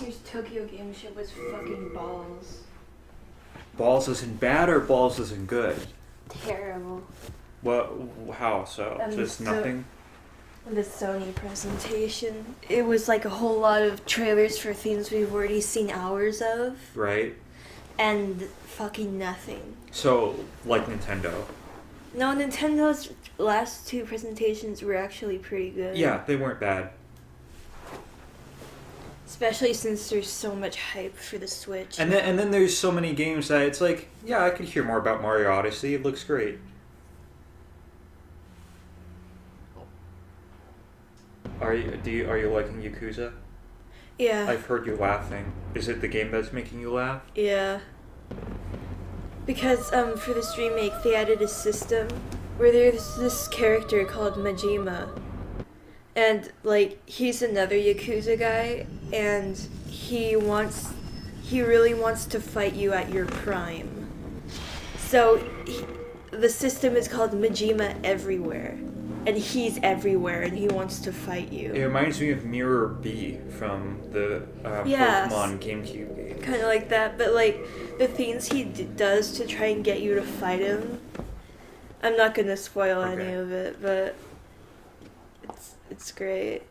year's Tokyo Game Show was fucking balls. Balls isn't bad or balls isn't good? Terrible. What? How so? Just nothing? The Sony presentation. It was like a whole lot of trailers for things we've already seen hours of. Right. And fucking nothing. So, like Nintendo. No, Nintendo's last two presentations were actually pretty good. Yeah, they weren't bad. Especially since there's so much hype for the Switch. And then there's so many games that it's like, yeah, I could hear more about Mario Odyssey. It looks great. Are you liking Yakuza? Yeah. I've heard you laughing. Is it the game that's making you laugh? Yeah. Because for this remake they added a system where there's this character called Majima. And like he's another Yakuza guy and he really wants to fight you at your prime. So the system is called Majima Everywhere. And he's everywhere, and he wants to fight you. It reminds me of Mirror B from the Pokemon GameCube game. Kind of like that, but like the things he does to try and get you to fight him, I'm not gonna spoil any of it, but it's great.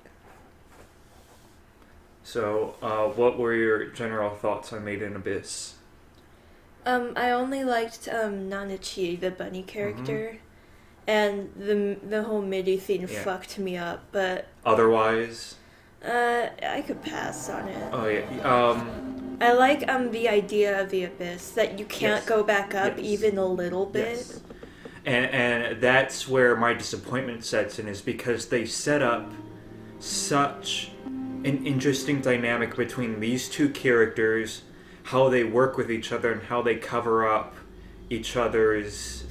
So, what were your general thoughts on Made in Abyss? I only liked Nanachi, the bunny character. Mm-hmm. And the whole MIDI thing fucked me up, but... Otherwise? I could pass on it. Oh, yeah. I like the idea of the Abyss, that you can't go back up even a little bit. Yes. And that's where my disappointment sets in, is because they set up such an interesting dynamic between these two characters, how they work with each other, and how they cover up each other's...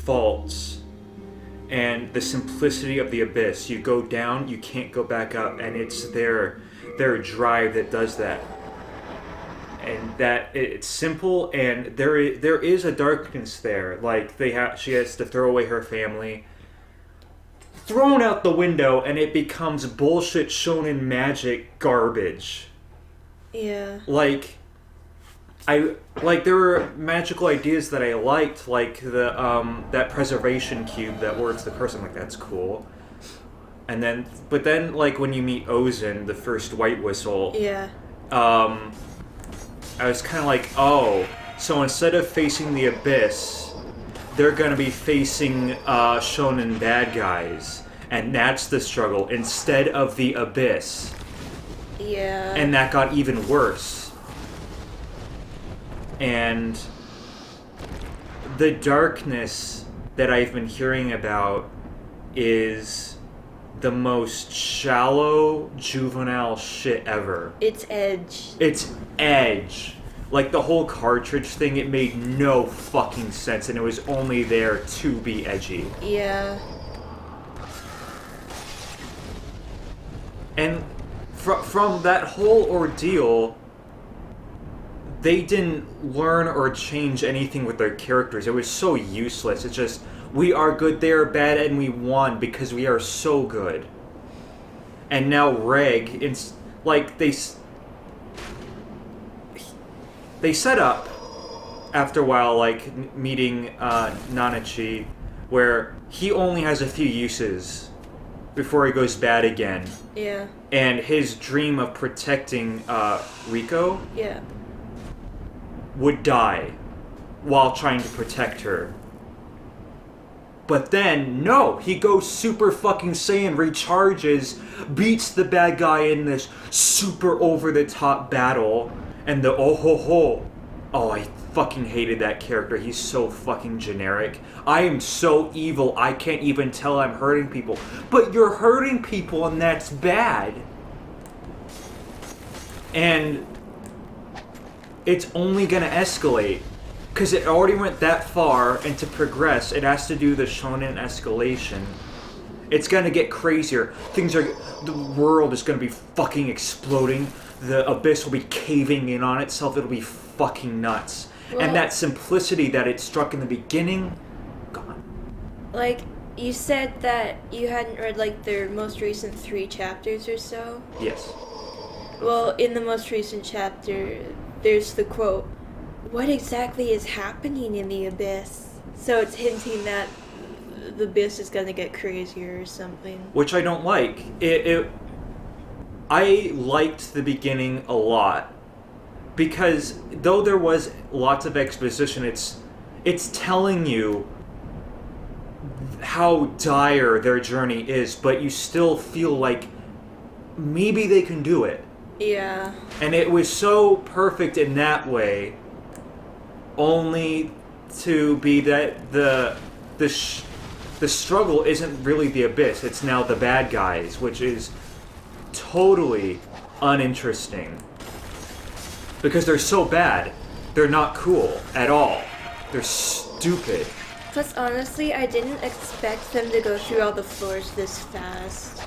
faults, and the simplicity of the Abyss. You go down, you can't go back up, and it's their drive that does that. And that it's simple, and there is a darkness there. Like she has to throw away her family, thrown out the window, and it becomes bullshit shonen magic garbage. Yeah. There were magical ideas that I liked, like the that preservation cube that works the person. Like, that's cool. But then like when you meet Ozen, the first White Whistle. Yeah. I was kind of like, oh, so instead of facing the Abyss, they're gonna be facing shonen bad guys, and that's the struggle instead of the Abyss. Yeah. And that got even worse. And the darkness that I've been hearing about is the most shallow, juvenile shit ever. It's edge. It's edge. Like, the whole cartridge thing, it made no fucking sense, and it was only there to be edgy. Yeah. And from that whole ordeal... they didn't learn or change anything with their characters. It was so useless. It's just, we are good, they are bad, and we won because we are so good. And now Reg, it's like they set up, after a while, like meeting Nanachi, where he only has a few uses before he goes bad again. Yeah. And his dream of protecting Rico... yeah. would die while trying to protect her. But then, no, he goes Super fucking Saiyan, recharges, beats the bad guy in this super over-the-top battle, and the oh-ho-ho. Oh, I fucking hated that character. He's so fucking generic. I am so evil, I can't even tell I'm hurting people. But you're hurting people, and that's bad. And... it's only gonna escalate, because it already went that far, and to progress, it has to do the shonen escalation. It's gonna get crazier. The world is gonna be fucking exploding. The Abyss will be caving in on itself. It'll be fucking nuts. Well, and that simplicity that it struck in the beginning, gone. Like, you said that you hadn't read, like, their most recent 3 chapters or so? Yes. Well, in the most recent chapter, there's the quote, "What exactly is happening in the abyss?" So it's hinting that the abyss is gonna get crazier or something. Which I don't like. I liked the beginning a lot because though there was lots of exposition, it's telling you how dire their journey is, but you still feel like maybe they can do it. Yeah. And it was so perfect in that way, only to be that the struggle isn't really the abyss, it's now the bad guys, which is totally uninteresting. Because they're so bad, they're not cool at all. They're stupid. Plus, honestly, I didn't expect them to go through all the floors this fast.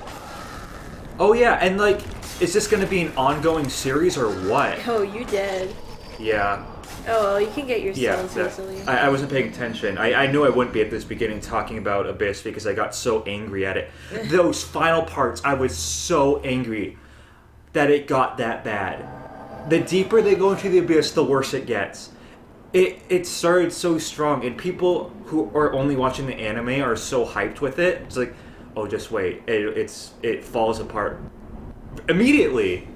Oh yeah, and like, is this gonna be an ongoing series or what? Oh, you did. Yeah. Oh, well, you can get your souls that- easily. I wasn't paying attention. I knew I wouldn't be at this beginning talking about Abyss because I got so angry at it. Those final parts, I was so angry that it got that bad. The deeper they go into the Abyss, the worse it gets. It started so strong, and people who are only watching the anime are so hyped with it. It's like, oh, just wait. It falls apart immediately.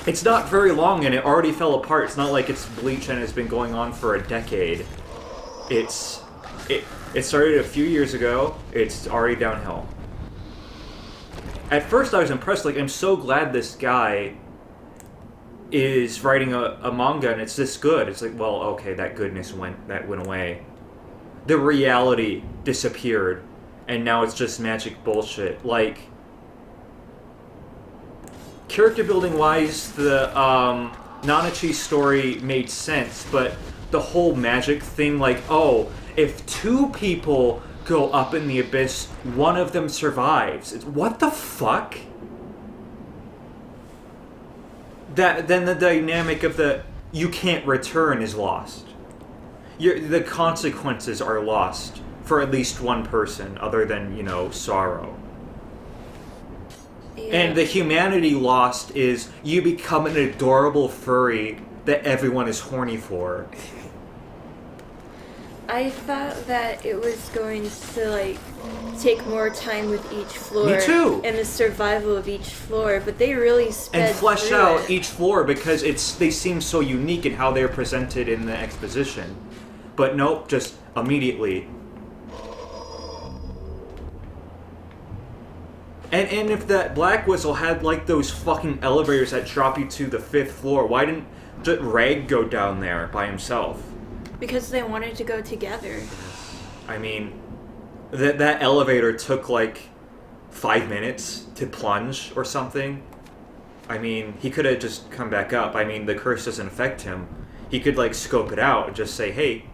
It's not very long, and it already fell apart. It's not like it's Bleach and it's been going on for a decade. It started a few years ago. It's already downhill. At first, I was impressed. Like, I'm so glad this guy is writing a manga and it's this good. It's like, well, okay, that goodness went away. The reality disappeared, and now it's just magic bullshit. Like, character building wise, the Nanachi story made sense, but the whole magic thing, like, oh, if two people go up in the abyss, one of them survives. What the fuck? Then the dynamic of the you can't return is lost. The consequences are lost for at least one person, other than, sorrow. Yeah. And the humanity lost is you become an adorable furry that everyone is horny for. I thought that it was going to, like, take more time with each floor. Me too. And the survival of each floor, but they really sped And flesh through out it. each floor because they seem so unique in how they're presented in the exposition. But nope, just immediately. And if that Black Whistle had like those fucking elevators that drop you to the 5th floor, why didn't Rag go down there by himself? Because they wanted to go together. I mean, that elevator took like 5 minutes to plunge or something. I mean, he could have just come back up. I mean, the curse doesn't affect him. He could like scope it out and just say, hey,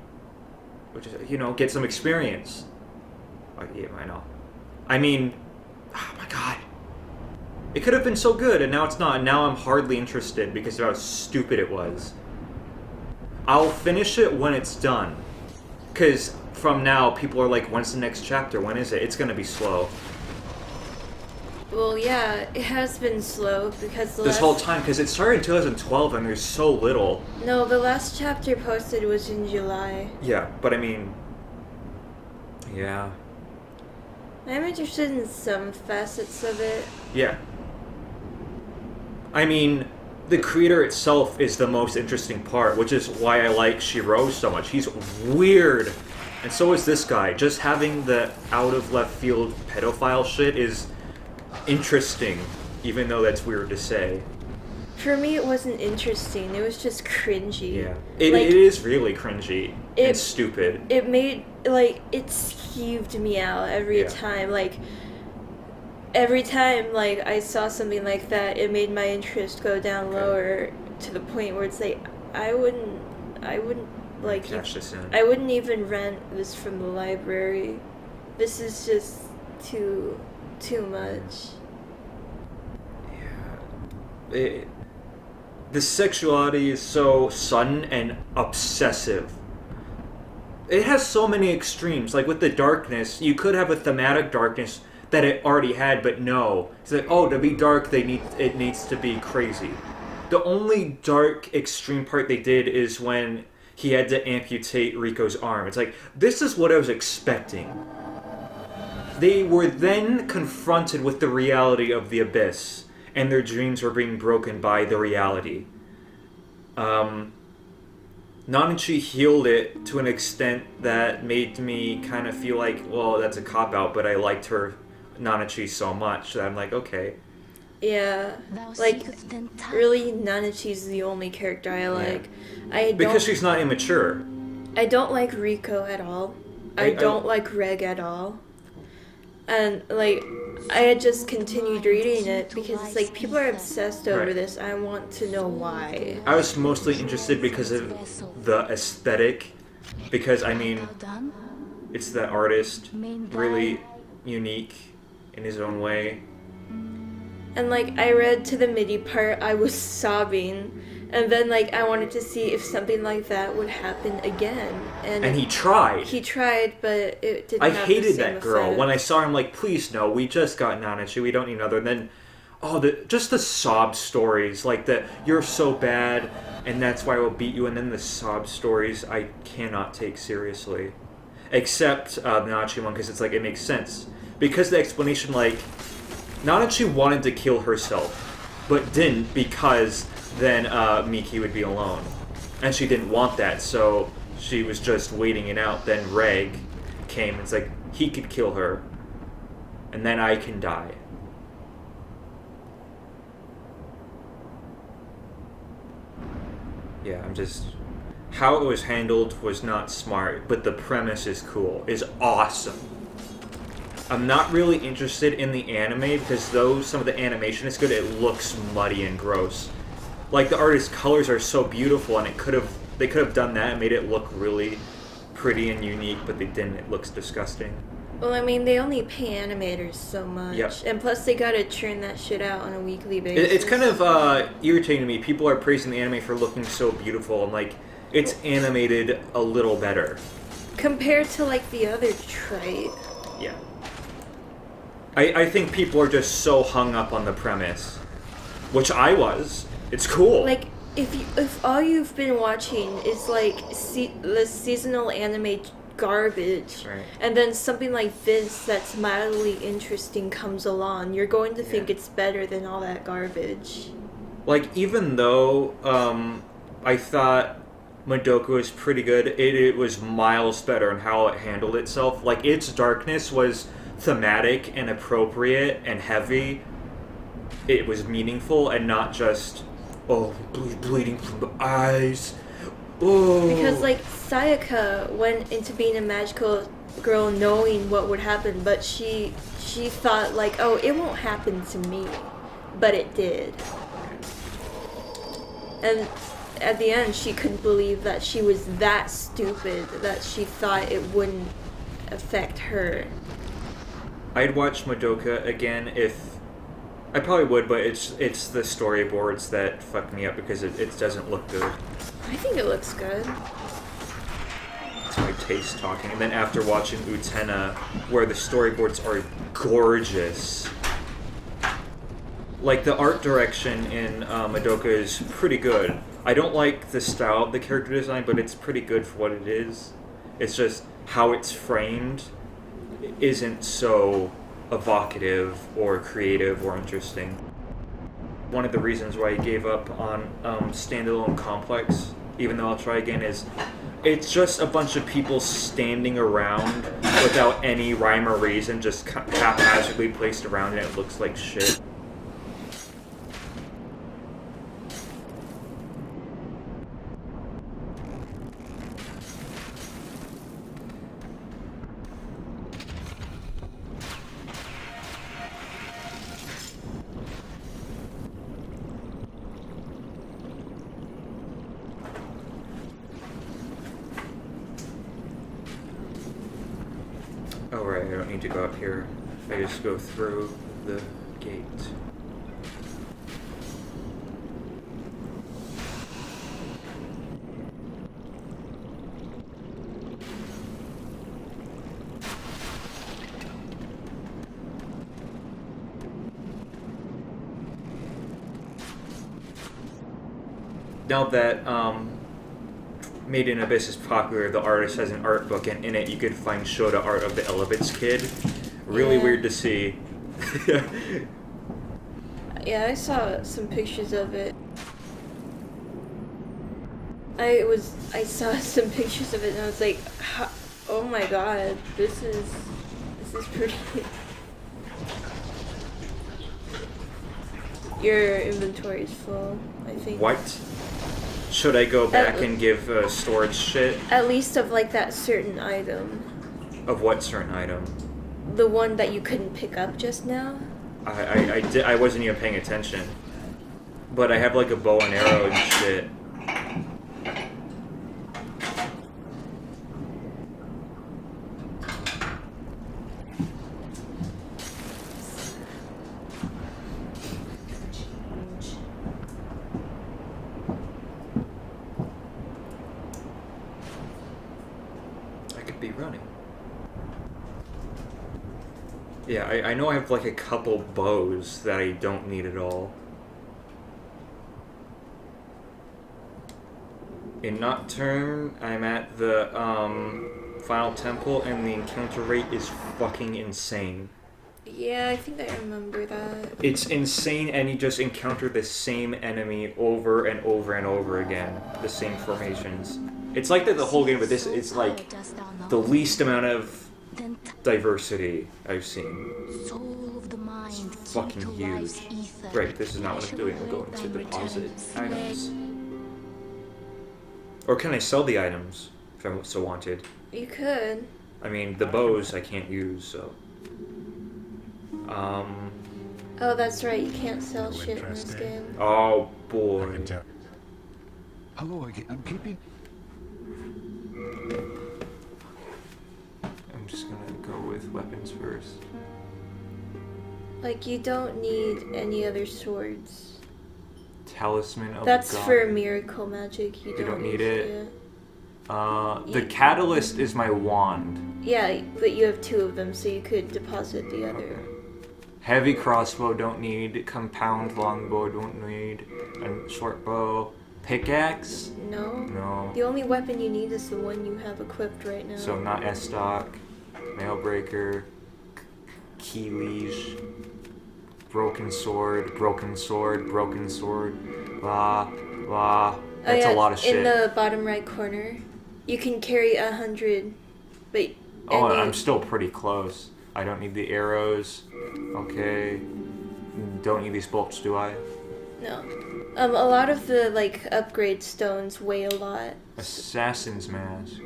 get some experience. Yeah, I know. I mean, oh my god. It could have been so good, and now it's not. And now I'm hardly interested because of how stupid it was. I'll finish it when it's done. Because from now, people are like, when's the next chapter? When is it? It's going to be slow. Well, yeah, it has been slow because This whole time, because it started in 2012 and there's so little. No, the last chapter posted was in July. Yeah, but I mean... Yeah. I'm interested in some facets of it. Yeah. I mean, the creator itself is the most interesting part, which is why I like Shiro so much. He's weird. And so is this guy. Just having the out-of-left-field pedophile shit is interesting, even though that's weird to say. For me, it wasn't interesting. It was just cringy. Yeah. It is really cringy and stupid. It made, like, it skeeved me out every time. Like, every time, like, I saw something like that, it made my interest go down lower to the point where it's like, I wouldn't, like, Cash this in. I wouldn't even rent this from the library. This is just too much. Yeah. The sexuality is so sudden and obsessive. It has so many extremes. Like with the darkness, you could have a thematic darkness that it already had, but no. It's like, oh, to be dark, it needs to be crazy. The only dark extreme part they did is when he had to amputate Rico's arm. It's like, this is what I was expecting. They were then confronted with the reality of the abyss, and their dreams were being broken by the reality. Nanachi healed it to an extent that made me kind of feel like, well, that's a cop-out, but I liked her, Nanachi, so much that I'm like, okay. Yeah, like, really, Nanachi's the only character I like. Because she's not immature. I don't like Rico at all. I don't like Reg at all. And, like, I had just continued reading it because it's like, people are obsessed over this. I want to know why. I was mostly interested because of the aesthetic. Because, I mean, it's the artist, really unique in his own way. And, like, I read to the MIDI part, I was sobbing. And then, like, I wanted to see if something like that would happen again. And he tried. He tried, but it didn't I have hated the same that girl. effect. When I saw her, I'm like, please no, we just got Nanachi, we don't need another. And then, just the sob stories, like the, you're so bad, and that's why I will beat you. And then the sob stories, I cannot take seriously. Except the Nanachi one, because it's like, it makes sense. Because the explanation, like, Nanachi wanted to kill herself, but didn't because then Miki would be alone. And she didn't want that, so she was just waiting it out. Then Reg came, and it's like, he could kill her, and then I can die. Yeah, I'm just... How it was handled was not smart, but the premise is cool, is awesome. I'm not really interested in the anime, because though some of the animation is good, it looks muddy and gross. Like, the artist's colors are so beautiful, and they could have done that and made it look really pretty and unique, but they didn't. It looks disgusting. Well, I mean, they only pay animators so much. Yep. And plus, they gotta churn that shit out on a weekly basis. It's kind of irritating to me. People are praising the anime for looking so beautiful. I'm like, it's animated a little better. Compared to, like, the other trade. Yeah. I think people are just so hung up on the premise. Which I was. It's cool. Like, if all you've been watching is, like, the seasonal anime garbage, right, and then something like this that's mildly interesting comes along, you're going to think it's better than all that garbage. Like, even though I thought Madoka was pretty good, it was miles better in how it handled itself. Like, its darkness was thematic and appropriate and heavy. It was meaningful and not just, oh, bleeding from the eyes. Oh. Because, like, Sayaka went into being a magical girl knowing what would happen, but she thought, like, oh, it won't happen to me. But it did. And at the end, she couldn't believe that she was that stupid that she thought it wouldn't affect her. I'd watch Madoka again if... I probably would, but it's the storyboards that fuck me up because it doesn't look good. I think it looks good. It's my taste talking. And then after watching Utena, where the storyboards are gorgeous. Like, the art direction in Madoka is pretty good. I don't like the style of the character design, but it's pretty good for what it is. It's just how it's framed isn't so evocative or creative or interesting. One of the reasons why I gave up on Standalone Complex, even though I'll try again, is it's just a bunch of people standing around without any rhyme or reason, just haphazardly placed around, and it looks like shit. Oh right, I don't need to go up here. I just go through the gate. now that Made in Abyss is popular, the artist has an art book, and in it you could find Shota art of the Elevitz kid. Really Yeah. weird to see. Yeah, I saw some pictures of it. I saw some pictures of it and I was like, oh my god, this is pretty. Your inventory is full, I think. What? Should I go back and give storage shit? At least of like that certain item. Of what certain item? The one that you couldn't pick up just now? I wasn't even paying attention. But I have like a bow and arrow and shit. I could be running. Yeah, I know I have like a couple bows that I don't need at all. In Nocturne, I'm at the final temple and the encounter rate is fucking insane. Yeah, I think I remember that. It's insane, and you just encounter the same enemy over and over and over again. The same formations. It's like that the whole game, but this is like the least amount of diversity I've seen. It's fucking huge. Right, this is not what I'm doing. I'm going to deposit items. Or can I sell the items if I so wanted? You could. I mean, the bows I can't use, so. Oh, that's right. You can't sell shit in this game. Oh boy. Hello again. I'm keeping. I'm just gonna go with weapons first. Like, you don't need any other swords. Talisman of That's God. for miracle magic. You don't need use it. The catalyst is my wand. Yeah, but you have two of them, so you could deposit the other. Okay. Heavy crossbow don't need. Compound longbow don't need. And short bow. Pickaxe? No? No. The only weapon you need is the one you have equipped right now. So not S-stock. Mailbreaker. Key leash. Broken sword. Broken sword. Broken sword. Blah. Blah. That's a lot of shit. In the bottom right corner, you can carry 100, but... Oh, I'm still pretty close. I don't need the arrows. Okay. Don't need these bolts, do I? No. A lot of the, like, upgrade stones weigh a lot. Assassin's mask.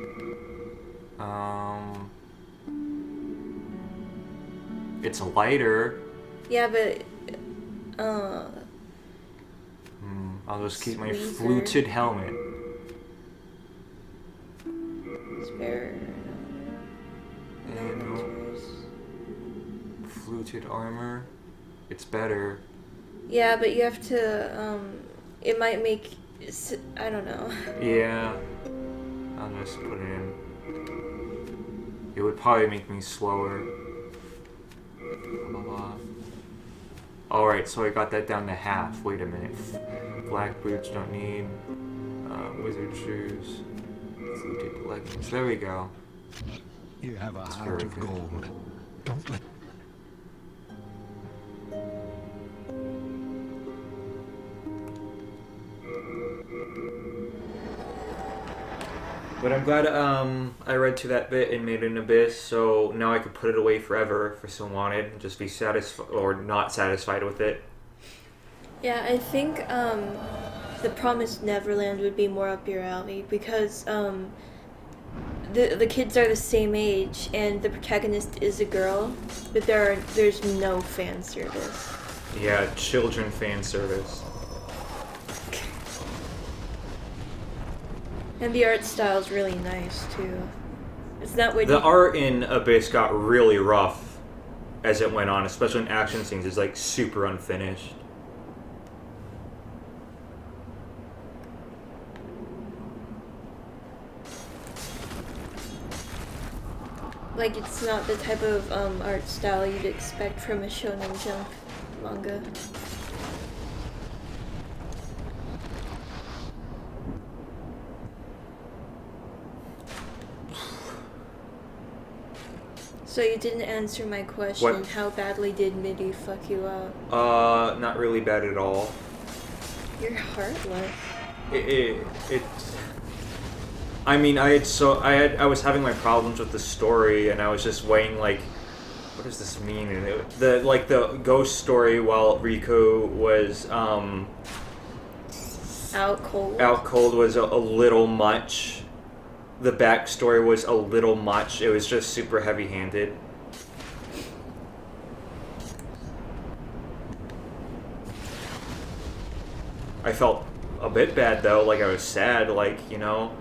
It's lighter. Yeah, but... I'll just keep my Squeezer. fluted helmet. Spare... And fluted armor. It's better. Yeah, but you have to, it might make... I don't know. Yeah. I'll just put it in. It would probably make me slower. Blah, blah, blah. Alright, so I got that down to half. Wait a minute. Black boots don't need. Wizard shoes. Fluted leggings. There we go. You have a That's heart very of good. gold. Don't let. But I'm glad I read to that bit and made an abyss, so now I could put it away forever if someone wanted, and just be satisfied or not satisfied with it. Yeah, I think, the Promised Neverland would be more up your alley, because, the kids are the same age, and the protagonist is a girl, but there's no fan service. Yeah, children fan service. And the art style is really nice, too. It's not what The art in Abyss got really rough as it went on, especially in action scenes. It's like super unfinished. Like, it's not the type of art style you'd expect from a Shonen Jump manga. So you didn't answer my question. What? How badly did Midi fuck you up? Not really bad at all. You're heartless. It I mean, I was having my problems with the story, and I was just weighing, like, what does this mean? And the ghost story, while Rico was Out cold. out cold, was a little much. The backstory was a little much. It was just super heavy-handed. I felt a bit bad though, like I was sad, like, you know,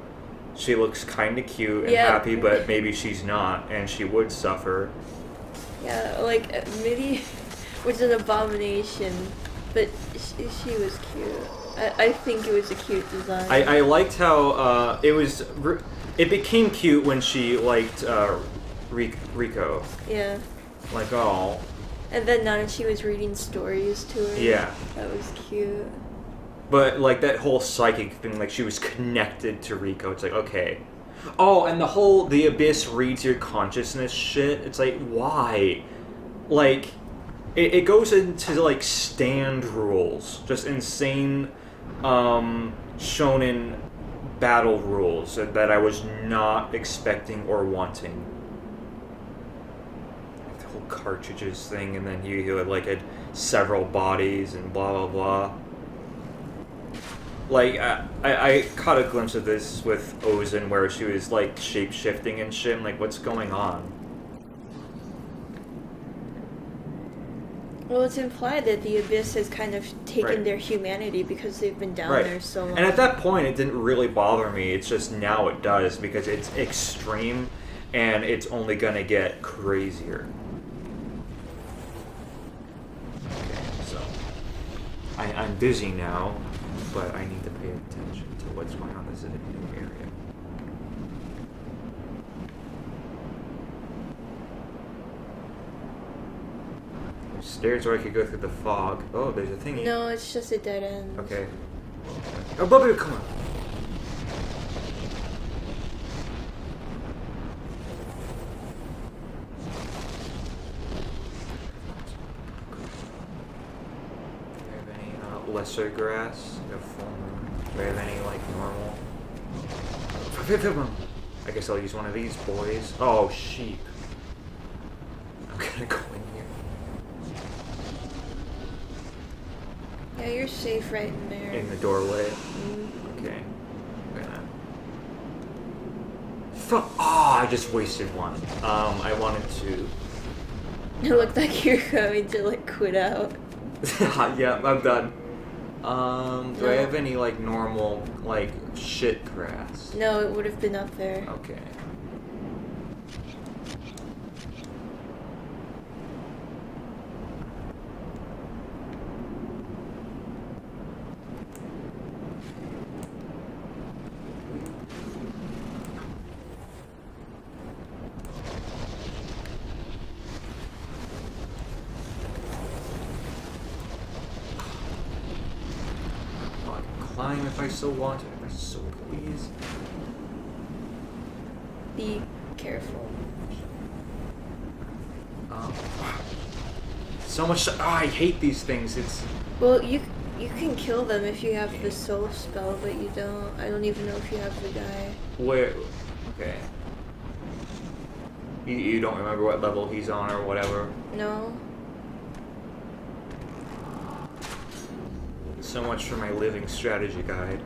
she looks kind of cute and Yeah. happy, but maybe she's not, and she would suffer. Yeah, like Midi was an abomination, but she was cute. I think it was a cute design. I liked how it became cute when she liked Rico. Yeah. Like, oh. And then now she was reading stories to her. Yeah. That was cute. But, like, that whole psychic thing, like, she was connected to Rico. It's like, okay. Oh, and the Abyss reads your consciousness shit. It's like, why? Like, it goes into, like, stand rules. Just insane, shonen battle rules that I was not expecting or wanting. Like, the whole cartridges thing, and then he had several bodies and blah, blah, blah. Like, I caught a glimpse of this with Ozen, where she was, like, shape-shifting and shit. I'm like, what's going on? Well, it's implied that the Abyss has kind of taken Right. their humanity because they've been down Right. there so long. And at that point, it didn't really bother me. It's just now it does, because it's extreme, and it's only gonna get crazier. Okay, so I'm busy now, but I need to pay attention to what's going on. This is a new area. There's stairs where I could go through the fog. Oh, there's a thingy. No, it's just a dead end. Okay. Oh, Bubby, come on. Do we have any lesser grass? No full moon. Do we have any, like, normal? I guess I'll use one of these boys. Oh, sheep. I'm gonna go in here. Yeah, you're safe right in there. In the doorway. Mm. Okay. I'm gonna. Fuck! Oh, I just wasted one. I wanted to. It looked like you're going to, like, quit out. Yeah, I'm done. Do I No. have any, like, normal, like, shit grass? No, it would have been up there. Okay. Oh, I can climb if I so want, if I so please. Be careful. So much. Oh, I hate these things. It's. Well, you can kill them if you have the soul spell, but you don't. I don't even know if you have the guy. Where? Okay. You don't remember what level he's on or whatever? No? So much for my living strategy guide.